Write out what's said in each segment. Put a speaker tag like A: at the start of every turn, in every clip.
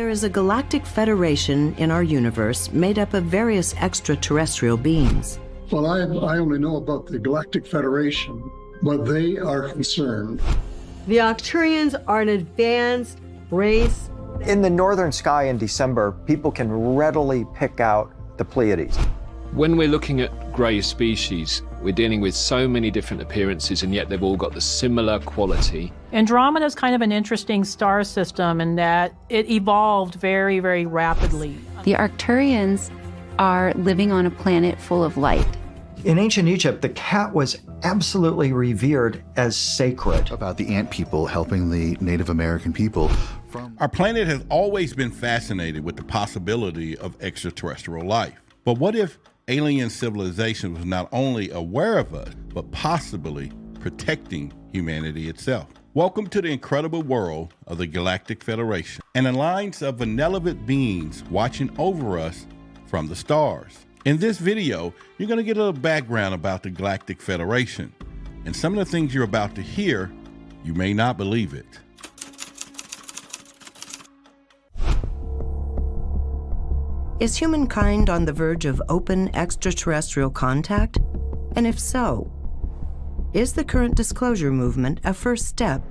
A: There is a Galactic Federation in our universe made up of various extraterrestrial beings.
B: Well, I only know about the Galactic Federation, but they are concerned.
C: The Arcturians are an advanced race.
D: In the northern sky in December, people can readily pick out the Pleiades.
E: When we're looking at grey species, we're dealing with so many different appearances, and yet they've all got the similar quality.
F: Andromeda is kind of an interesting star system in that it evolved very, very rapidly.
G: The Arcturians are living on a planet full of light.
D: In ancient Egypt, the cat was absolutely revered as sacred.
H: About the ant people helping the Native American people.
I: Our planet has always been fascinated with the possibility of extraterrestrial life. But what if alien civilization was not only aware of us, but possibly protecting humanity itself? Welcome to the incredible world of the Galactic Federation, an alliance of benevolent beings watching over us from the stars. In this video, you're going to get a little background about the Galactic Federation, and some of the things you're about to hear, you may not believe it.
A: Is humankind on the verge of open extraterrestrial contact? And if so, is the current disclosure movement a first step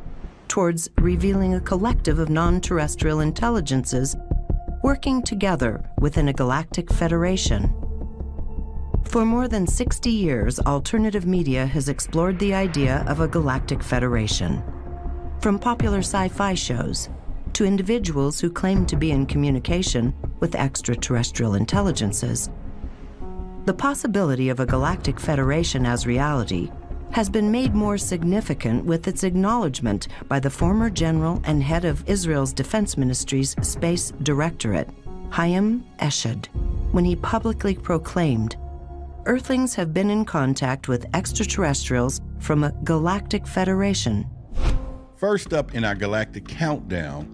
A: towards revealing a collective of non-terrestrial intelligences working together within a galactic federation? For more than 60 years, alternative media has explored the idea of a galactic federation. From popular sci-fi shows to individuals who claim to be in communication with extraterrestrial intelligences, the possibility of a galactic federation as reality has been made more significant with its acknowledgement by the former general and head of Israel's Defense Ministry's Space Directorate, Chaim Eshed, when he publicly proclaimed, "Earthlings have been in contact with extraterrestrials from a galactic federation."
I: First up in our galactic countdown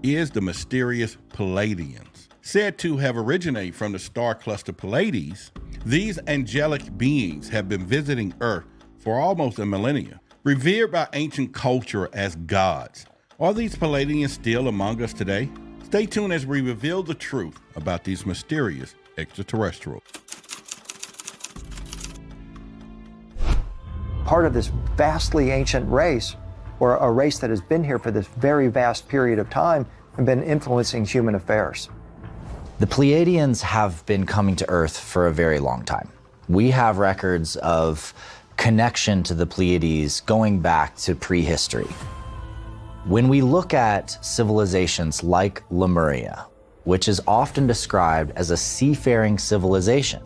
I: is the mysterious Pleiadians. Said to have originated from the star cluster Pleiades, these angelic beings have been visiting Earth for almost a millennia, revered by ancient culture as gods. Are these Pleiadians still among us today? Stay tuned as we reveal the truth about these mysterious extraterrestrials.
D: Part of this vastly ancient race, or a race that has been here for this very vast period of time and been influencing human affairs.
J: The Pleiadians have been coming to Earth for a very long time. We have records of connection to the Pleiades going back to prehistory. When we look at civilizations like Lemuria, which is often described as a seafaring civilization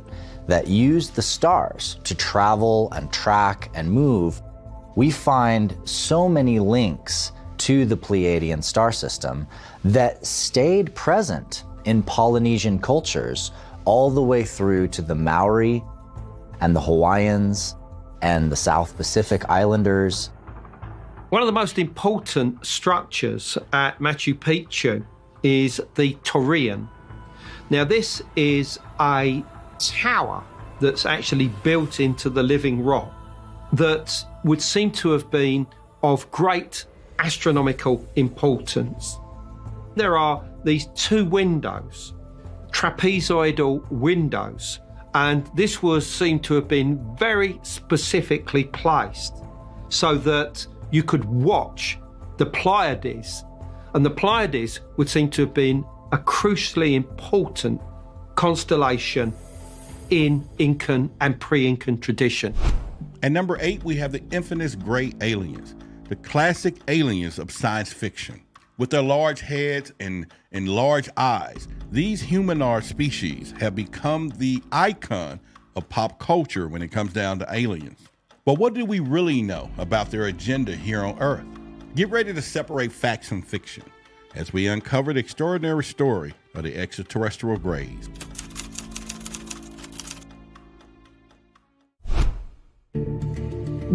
J: that used the stars to travel and track and move, we find so many links to the Pleiadian star system that stayed present in Polynesian cultures all the way through to the Maori and the Hawaiians and the South Pacific Islanders.
K: One of the most important structures at Machu Picchu is the Torian. Now, this is a tower that's actually built into the living rock that would seem to have been of great astronomical importance. There are these two windows, trapezoidal windows, and this was seen to have been very specifically placed so that you could watch the Pleiades, and the Pleiades would seem to have been a crucially important constellation in Incan and pre-Incan tradition.
I: At number 8, we have the infamous gray aliens, the classic aliens of science fiction. With their large heads and large eyes, these humanoid species have become the icon of pop culture when it comes down to aliens. But what do we really know about their agenda here on Earth? Get ready to separate facts from fiction as we uncover the extraordinary story of the extraterrestrial greys.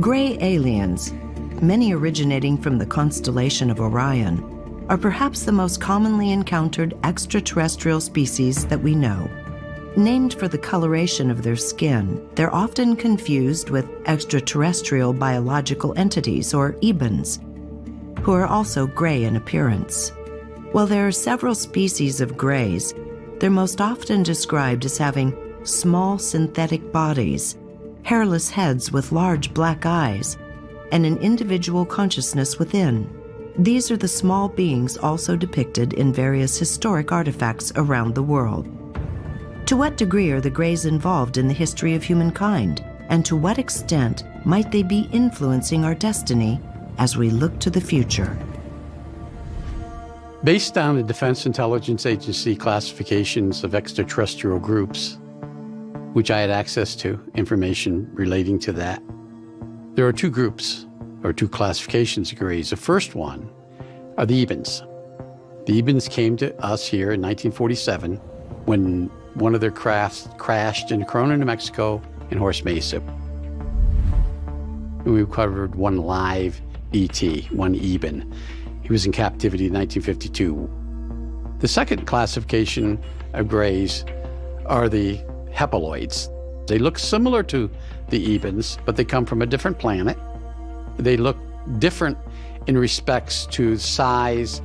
A: Gray aliens, many originating from the constellation of Orion, are perhaps the most commonly encountered extraterrestrial species that we know. Named for the coloration of their skin, they're often confused with extraterrestrial biological entities, or Ebens, who are also gray in appearance. While there are several species of greys, they're most often described as having small synthetic bodies, hairless heads with large black eyes, and an individual consciousness within. These are the small beings also depicted in various historic artifacts around the world. To what degree are the greys involved in the history of humankind? And to what extent might they be influencing our destiny as we look to the future?
L: Based on the Defense Intelligence Agency classifications of extraterrestrial groups, which I had access to, information relating to that, there are two groups, or two classifications of greys. The first one are the Ebens. The Ebens came to us here in 1947 when one of their crafts crashed in Corona, New Mexico, in Horse Mesa. We recovered one live ET, one Eben. He was in captivity in 1952. The second classification of greys are the hepaloids. They look similar to the Ebens, but they come from a different planet. They look different in respects to size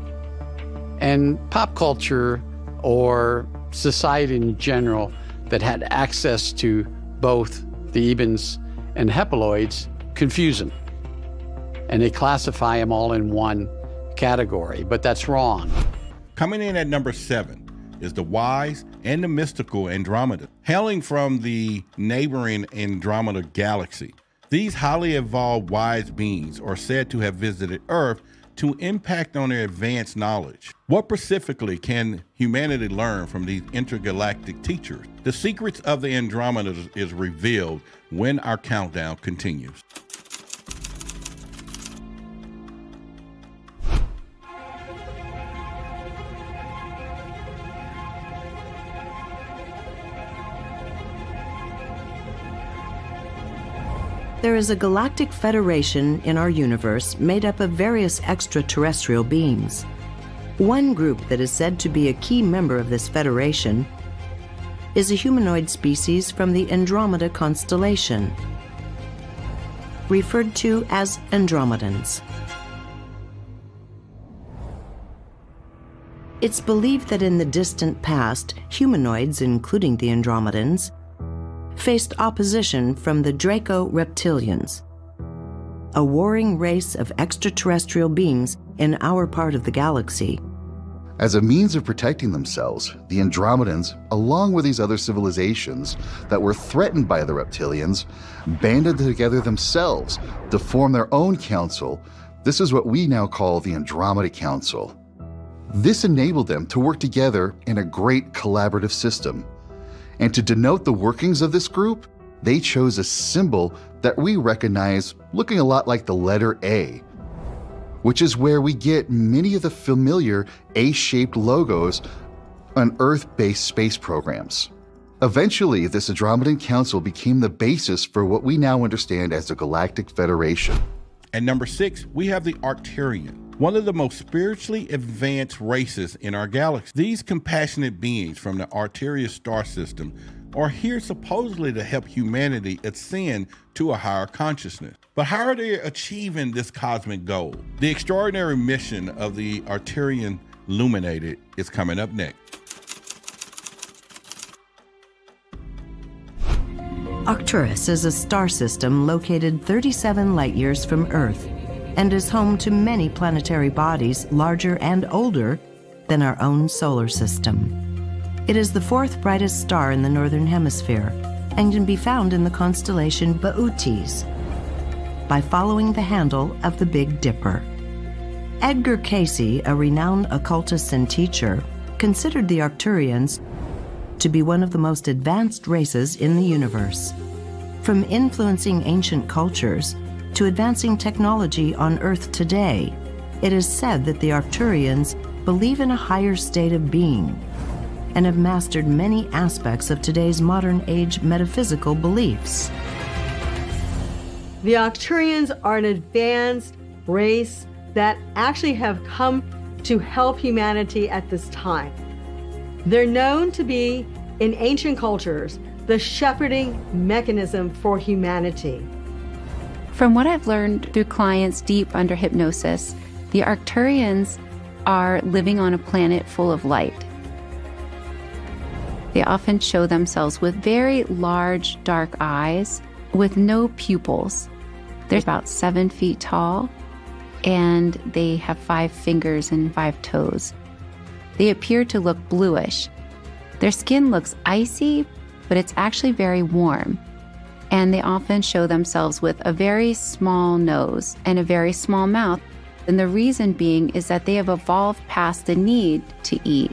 L: and pop culture or society in general that had access to both the Ebens and hepaloids confuse them. And they classify them all in one category, but that's wrong.
I: Coming in at number 7 is the wise and the mystical Andromeda, hailing from the neighboring Andromeda galaxy. These highly evolved wise beings are said to have visited Earth to impact on their advanced knowledge. What specifically can humanity learn from these intergalactic teachers? The secrets of the Andromeda is revealed when our countdown continues.
A: There is a Galactic Federation in our universe made up of various extraterrestrial beings. One group that is said to be a key member of this federation is a humanoid species from the Andromeda constellation, referred to as Andromedans. It's believed that in the distant past, humanoids, including the Andromedans, faced opposition from the Draco Reptilians, a warring race of extraterrestrial beings in our part of the galaxy.
H: As a means of protecting themselves, the Andromedans, along with these other civilizations that were threatened by the Reptilians, banded together themselves to form their own council. This is what we now call the Andromeda Council. This enabled them to work together in a great collaborative system. And to denote the workings of this group, they chose a symbol that we recognize looking a lot like the letter A, which is where we get many of the familiar A-shaped logos on Earth-based space programs. Eventually, this Andromedan Council became the basis for what we now understand as the Galactic Federation.
I: At number 6, we have the Arcturian, one of the most spiritually advanced races in our galaxy. These compassionate beings from the Arcturian star system are here supposedly to help humanity ascend to a higher consciousness. But how are they achieving this cosmic goal? The extraordinary mission of the Arcturian Illuminated is coming up next.
A: Arcturus is a star system located 37 light-years from Earth and is home to many planetary bodies larger and older than our own solar system. It is the 4th brightest star in the northern hemisphere and can be found in the constellation Bootes by following the handle of the Big Dipper. Edgar Cayce, a renowned occultist and teacher, considered the Arcturians to be one of the most advanced races in the universe. From influencing ancient cultures to advancing technology on Earth today, it is said that the Arcturians believe in a higher state of being and have mastered many aspects of today's modern age metaphysical beliefs.
C: The Arcturians are an advanced race that actually have come to help humanity at this time. They're known to be, in ancient cultures, the shepherding mechanism for humanity.
G: From what I've learned through clients deep under hypnosis, the Arcturians are living on a planet full of light. They often show themselves with very large, dark eyes with no pupils. They're about 7 feet tall, and they have 5 fingers and 5 toes. They appear to look bluish. Their skin looks icy, but it's actually very warm. And they often show themselves with a very small nose and a very small mouth. And the reason being is that they have evolved past the need to eat.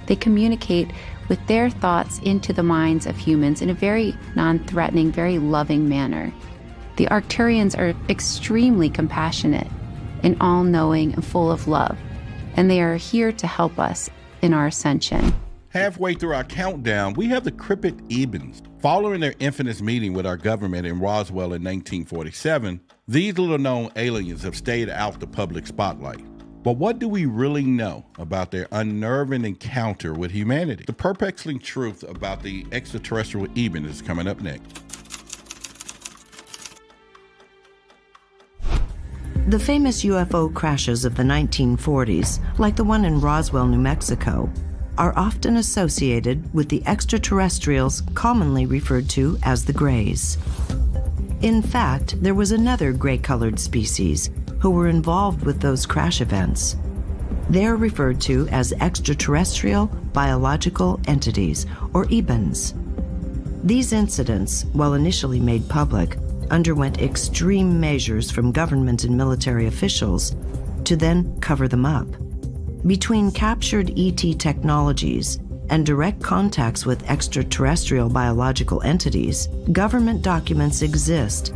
G: They communicate with their thoughts into the minds of humans in a very non-threatening, very loving manner. The Arcturians are extremely compassionate and all-knowing and full of love, and they are here to help us in our ascension.
I: Halfway through our countdown, we have the cryptid Ebens. Following their infamous meeting with our government in Roswell in 1947, these little-known aliens have stayed out the public spotlight. But what do we really know about their unnerving encounter with humanity? The perplexing truth about the extraterrestrial Eben is coming up next.
A: The famous UFO crashes of the 1940s, like the one in Roswell, New Mexico, are often associated with the extraterrestrials commonly referred to as the Greys. In fact, there was another gray-colored species who were involved with those crash events. They are referred to as extraterrestrial biological entities, or EBENs. These incidents, while initially made public, underwent extreme measures from government and military officials to then cover them up. Between captured ET technologies and direct contacts with extraterrestrial biological entities, government documents exist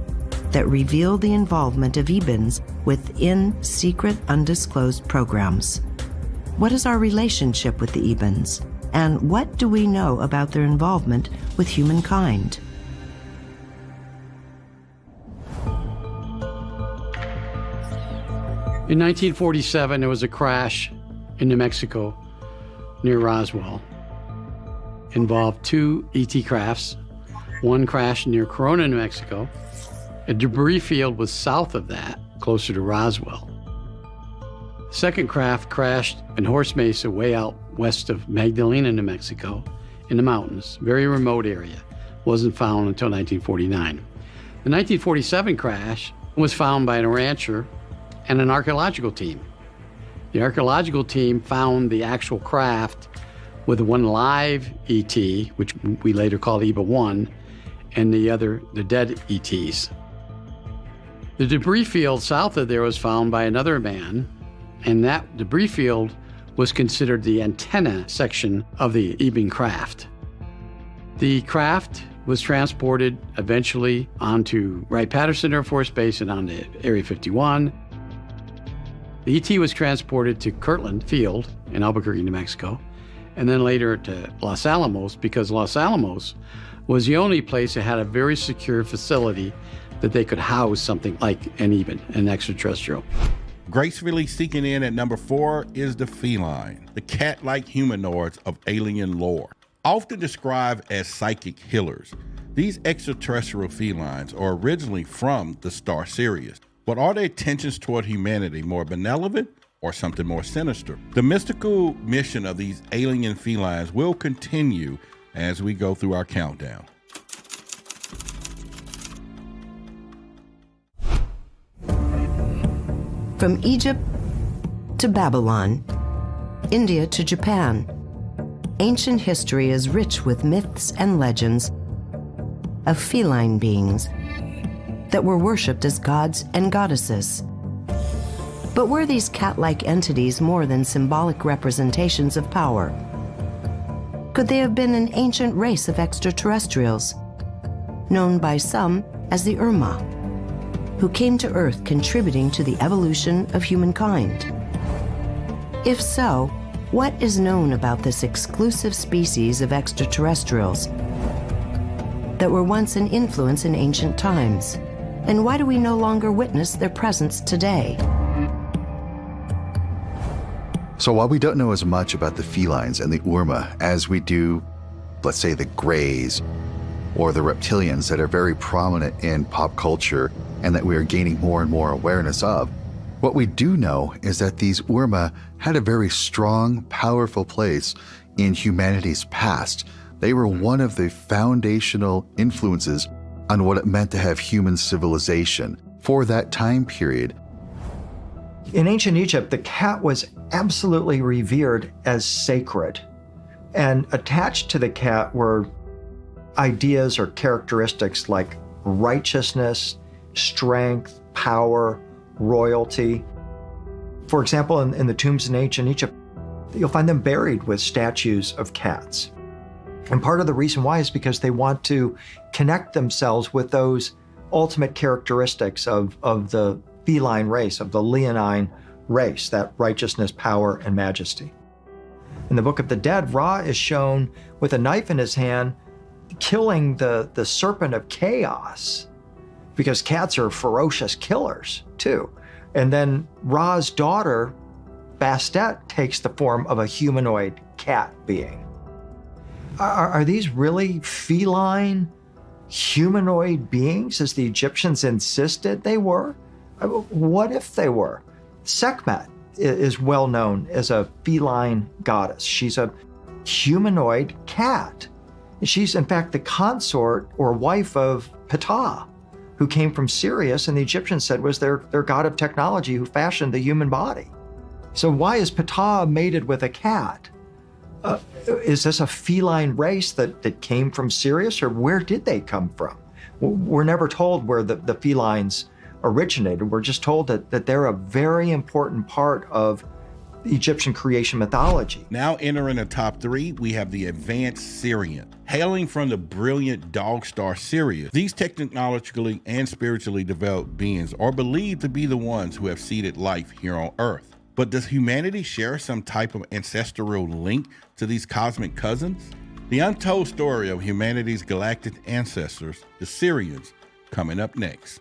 A: that reveal the involvement of EBENs within secret, undisclosed programs. What is our relationship with the EBENs, and what do we know about their involvement with humankind?
L: In 1947, there was a crash in New Mexico near Roswell. Involved 2 ET crafts. One crashed near Corona, New Mexico. A debris field was south of that, closer to Roswell. The second craft crashed in Horse Mesa, way out west of Magdalena, New Mexico, in the mountains, very remote area. Wasn't found until 1949. The 1947 crash was found by a rancher and an archaeological team. The archaeological team found the actual craft with one live ET, which we later called EBA-1, and the dead ETs. The debris field south of there was found by another man, and that debris field was considered the antenna section of the Eben craft. The craft was transported eventually onto Wright-Patterson Air Force Base and onto Area 51. The ET was transported to Kirtland Field in Albuquerque, New Mexico, and then later to Los Alamos, because Los Alamos was the only place that had a very secure facility that they could house something like an Eben, an extraterrestrial.
I: Gracefully sneaking in at number 4 is the feline, the cat-like humanoids of alien lore. Often described as psychic healers, these extraterrestrial felines are originally from the star Sirius. But are their intentions toward humanity more benevolent or something more sinister? The mystical mission of these alien felines will continue as we go through our countdown.
A: From Egypt to Babylon, India to Japan, ancient history is rich with myths and legends of feline beings that were worshipped as gods and goddesses. But were these cat-like entities more than symbolic representations of power? Could they have been an ancient race of extraterrestrials, known by some as the Urma, who came to Earth contributing to the evolution of humankind? If so, what is known about this exclusive species of extraterrestrials that were once an influence in ancient times? And why do we no longer witness their presence today?
H: So while we don't know as much about the felines and the Urma as we do, let's say, the Greys or the Reptilians that are very prominent in pop culture and that we are gaining more and more awareness of, What we do know is that these Urma had a very strong, powerful place in humanity's past. They were one of the foundational influences on what it meant to have human civilization for that time period.
D: In ancient Egypt, the cat was absolutely revered as sacred. And attached to the cat were ideas or characteristics like righteousness, strength, power, royalty. For example, in the tombs in ancient Egypt, you'll find them buried with statues of cats. And part of the reason why is because they want to connect themselves with those ultimate characteristics of the feline race, of the leonine race, that righteousness, power, and majesty. In the Book of the Dead, Ra is shown with a knife in his hand, killing the serpent of chaos, because cats are ferocious killers too. And then Ra's daughter, Bastet, takes the form of a humanoid cat being. Are these really feline, humanoid beings, as the Egyptians insisted they were? What if they were? Sekhmet is well known as a feline goddess. She's a humanoid cat. She's in fact the consort or wife of Ptah, who came from Sirius, and the Egyptians said was their god of technology who fashioned the human body. So why is Ptah mated with a cat? Is this a feline race that came from Sirius, or where did they come from? We're never told where the felines originated. We're just told that they're a very important part of Egyptian creation mythology.
I: Now entering the top three, we have the advanced Sirian. Hailing from the brilliant dog star Sirius, these technologically and spiritually developed beings are believed to be the ones who have seeded life here on Earth. But does humanity share some type of ancestral link to these cosmic cousins? The untold story of humanity's galactic ancestors, the Sirians, coming up next.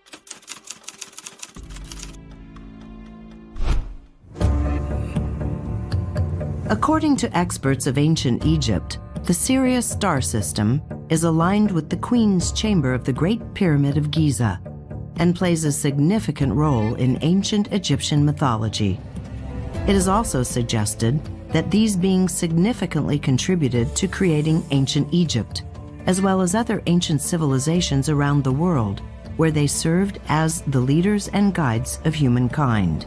A: According to experts of ancient Egypt, the Sirius star system is aligned with the Queen's Chamber of the Great Pyramid of Giza and plays a significant role in ancient Egyptian mythology. It is also suggested that these beings significantly contributed to creating ancient Egypt, as well as other ancient civilizations around the world, where they served as the leaders and guides of humankind.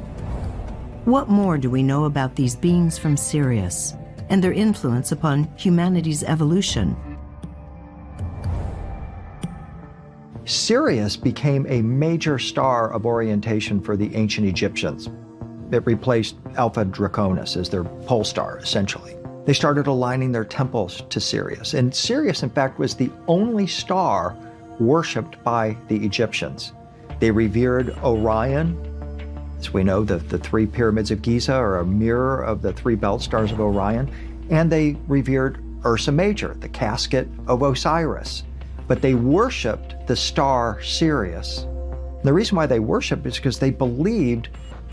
A: What more do we know about these beings from Sirius and their influence upon humanity's evolution?
D: Sirius became a major star of orientation for the ancient Egyptians. It replaced Alpha Draconis as their pole star, essentially. They started aligning their temples to Sirius, and Sirius, in fact, was the only star worshipped by the Egyptians. They revered Orion. As we know, the three pyramids of Giza are a mirror of the three belt stars of Orion, and they revered Ursa Major, the casket of Osiris. But they worshipped the star Sirius. And the reason why they worshipped is because they believed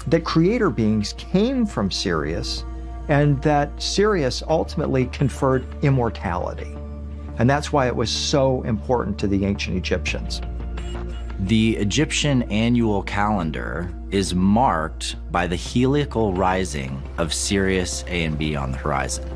D: that creator beings came from Sirius, and that Sirius ultimately conferred immortality. And that's why it was so important to the ancient Egyptians.
J: The Egyptian annual calendar is marked by the heliacal rising of Sirius A and B on the horizon.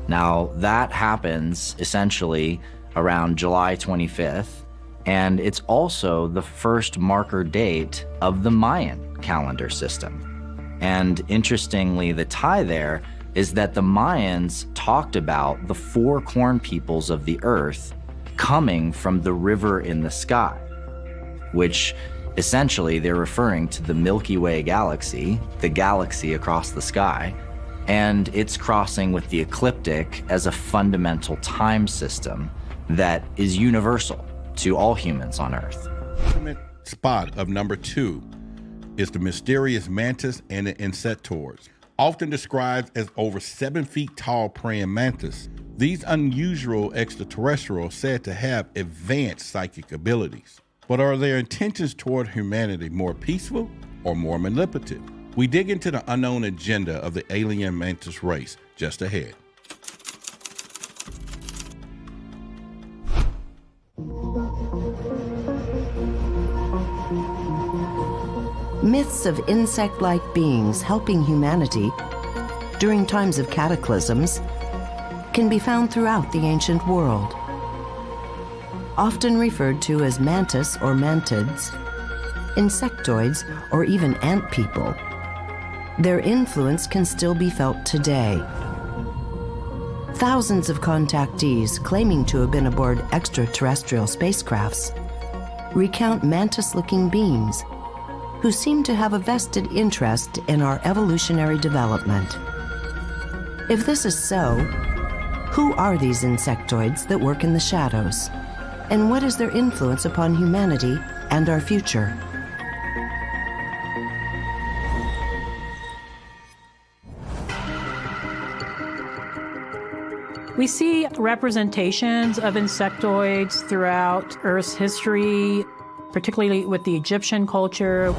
J: Now, that happens essentially around July 25th, and it's also the first marker date of the Mayan calendar system. And interestingly, the tie there is that the Mayans talked about the four corn peoples of the earth coming from the river in the sky, which essentially they're referring to the Milky Way galaxy, the galaxy across the sky, and it's crossing with the ecliptic as a fundamental time system that is universal to all humans on Earth.
I: Ultimate spot of number 2 is the mysterious Mantis and the Insectoids. Often described as over 7 feet tall praying mantis, these unusual extraterrestrials said to have advanced psychic abilities. But are their intentions toward humanity more peaceful or more manipulative? We dig into the unknown agenda of the alien mantis race just ahead.
A: Myths of insect-like beings helping humanity during times of cataclysms can be found throughout the ancient world. Often referred to as mantis or mantids, insectoids, or even ant people, their influence can still be felt today. Thousands of contactees claiming to have been aboard extraterrestrial spacecrafts recount mantis-looking beings who seem to have a vested interest in our evolutionary development. If this is so, who are these insectoids that work in the shadows? And what is their influence upon humanity and our future?
F: We see representations of insectoids throughout Earth's history, particularly with the Egyptian culture.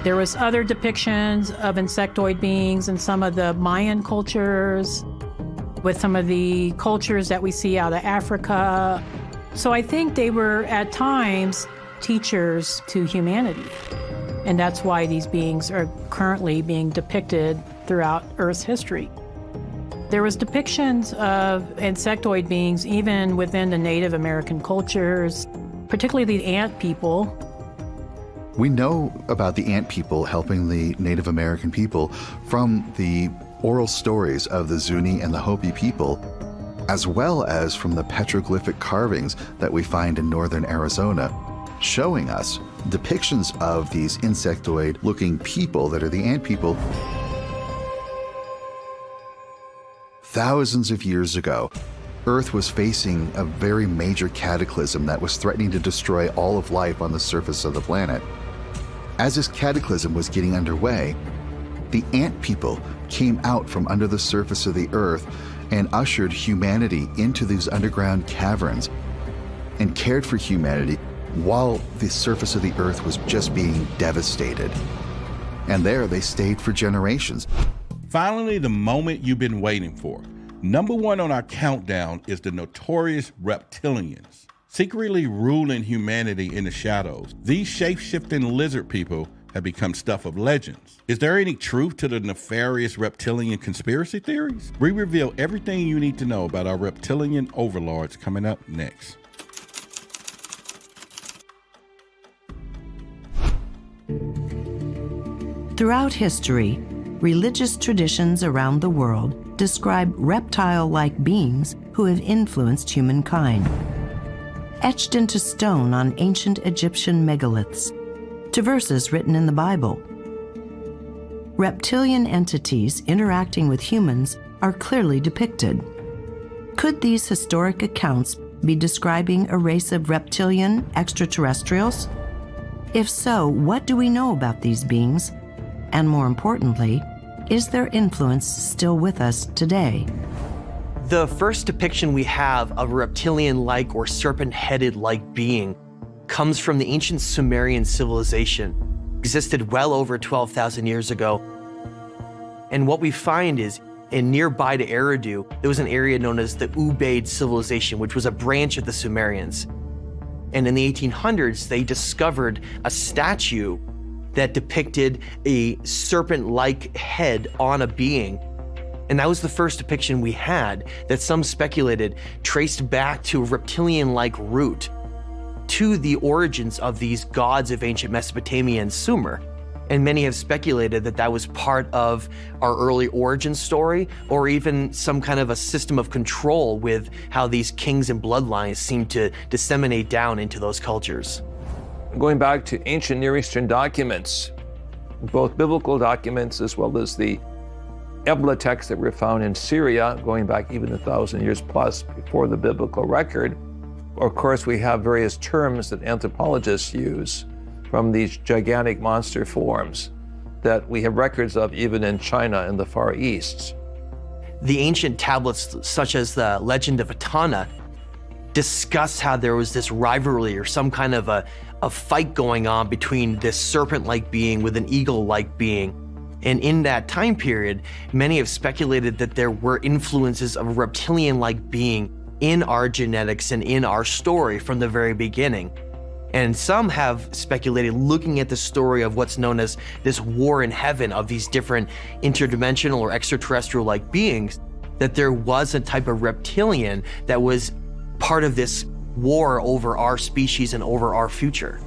F: There was other depictions of insectoid beings in some of the Mayan cultures, with some of the cultures that we see out of Africa. So I think they were, at times, teachers to humanity. And that's why these beings are currently being depicted throughout Earth's history. There was depictions of insectoid beings even within the Native American cultures, particularly the ant people.
H: We know about the ant people helping the Native American people from the oral stories of the Zuni and the Hopi people, as well as from the petroglyphic carvings that we find in northern Arizona, showing us depictions of these insectoid-looking people that are the ant people. Thousands of years ago, Earth was facing a very major cataclysm that was threatening to destroy all of life on the surface of the planet. As this cataclysm was getting underway, the ant people came out from under the surface of the Earth and ushered humanity into these underground caverns and cared for humanity while the surface of the Earth was just being devastated. And there they stayed for generations.
I: Finally, the moment you've been waiting for. Number one on our countdown is the notorious Reptilians, secretly ruling humanity in the shadows. These shape-shifting lizard people have become stuff of legends. Is there any truth to the nefarious reptilian conspiracy theories? We reveal everything you need to know about our reptilian overlords coming up next.
A: Throughout history, religious traditions around the world describe reptile-like beings who have influenced humankind. Etched into stone on ancient Egyptian megaliths, to verses written in the Bible, reptilian entities interacting with humans are clearly depicted. Could these historic accounts be describing a race of reptilian extraterrestrials? If so, what do we know about these beings? And more importantly, is their influence still with us today?
M: The first depiction we have of a reptilian-like or serpent-headed-like being comes from the ancient Sumerian civilization, existed well over 12,000 years ago. And what we find is, nearby to Eridu, there was an area known as the Ubaid civilization, which was a branch of the Sumerians. And in the 1800s, they discovered a statue that depicted a serpent-like head on a being. And that was the first depiction we had that some speculated traced back to a reptilian-like root, to the origins of these gods of ancient Mesopotamia and Sumer. And many have speculated that that was part of our early origin story, or even some kind of a system of control with how these kings and bloodlines seem to disseminate down into those cultures.
N: Going back to ancient Near Eastern documents, both biblical documents as well as the Ebla texts that were found in Syria, going back even 1,000 years plus before the biblical record. Of course, we have various terms that anthropologists use from these gigantic monster forms that we have records of even in China and the Far East.
M: The ancient tablets, such as the Legend of Etana, discuss how there was this rivalry or some kind of a fight going on between this serpent-like being with an eagle-like being. And in that time period, many have speculated that there were influences of a reptilian-like being in our genetics and in our story from the very beginning. And some have speculated, looking at the story of what's known as this war in heaven of these different interdimensional or extraterrestrial-like beings, that there was a type of reptilian that was part of this war over our species and over our future.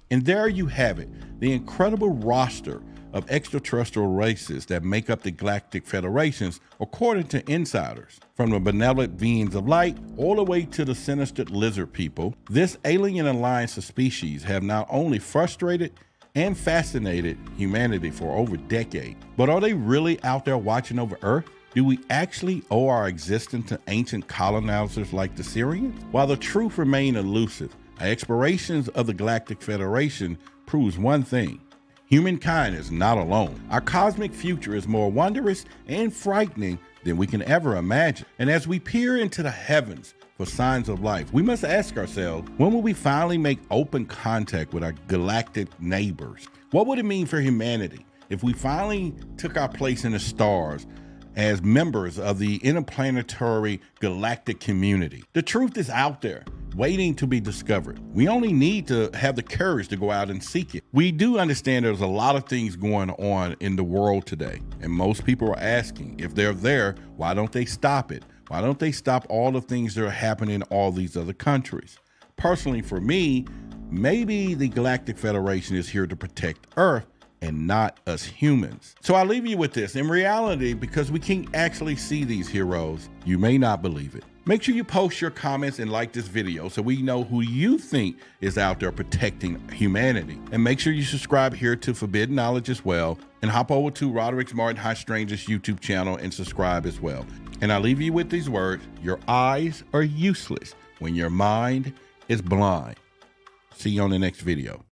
I: And there you have it, the incredible roster of extraterrestrial races that make up the Galactic Federations, according to insiders. From the benevolent beings of light all the way to the sinister lizard people, this alien alliance of species have not only frustrated and fascinated humanity for over decades, but are they really out there watching over Earth? Do we actually owe our existence to ancient colonizers like the Sirians? While the truth remains elusive, our explorations of the Galactic Federation proves one thing: humankind is not alone. Our cosmic future is more wondrous and frightening than we can ever imagine. And as we peer into the heavens for signs of life, we must ask ourselves, when will we finally make open contact with our galactic neighbors? What would it mean for humanity if we finally took our place in the stars as members of the interplanetary galactic community? The truth is out there, waiting to be discovered. We only need to have the courage to go out and seek it. We do understand there's a lot of things going on in the world today, and most people are asking, if they're there, why don't they stop it? Why don't they stop all the things that are happening in all these other countries? Personally, for me, maybe the Galactic Federation is here to protect Earth and not us humans. So I leave you with this. In reality, because we can't actually see these heroes, you may not believe it. Make sure you post your comments and like this video so we know who you think is out there protecting humanity. And make sure you subscribe here to Forbidden Knowledge as well, and hop over to Roderick's Martin High Strangers YouTube channel and subscribe as well. And I leave you with these words: your eyes are useless when your mind is blind. See you on the next video.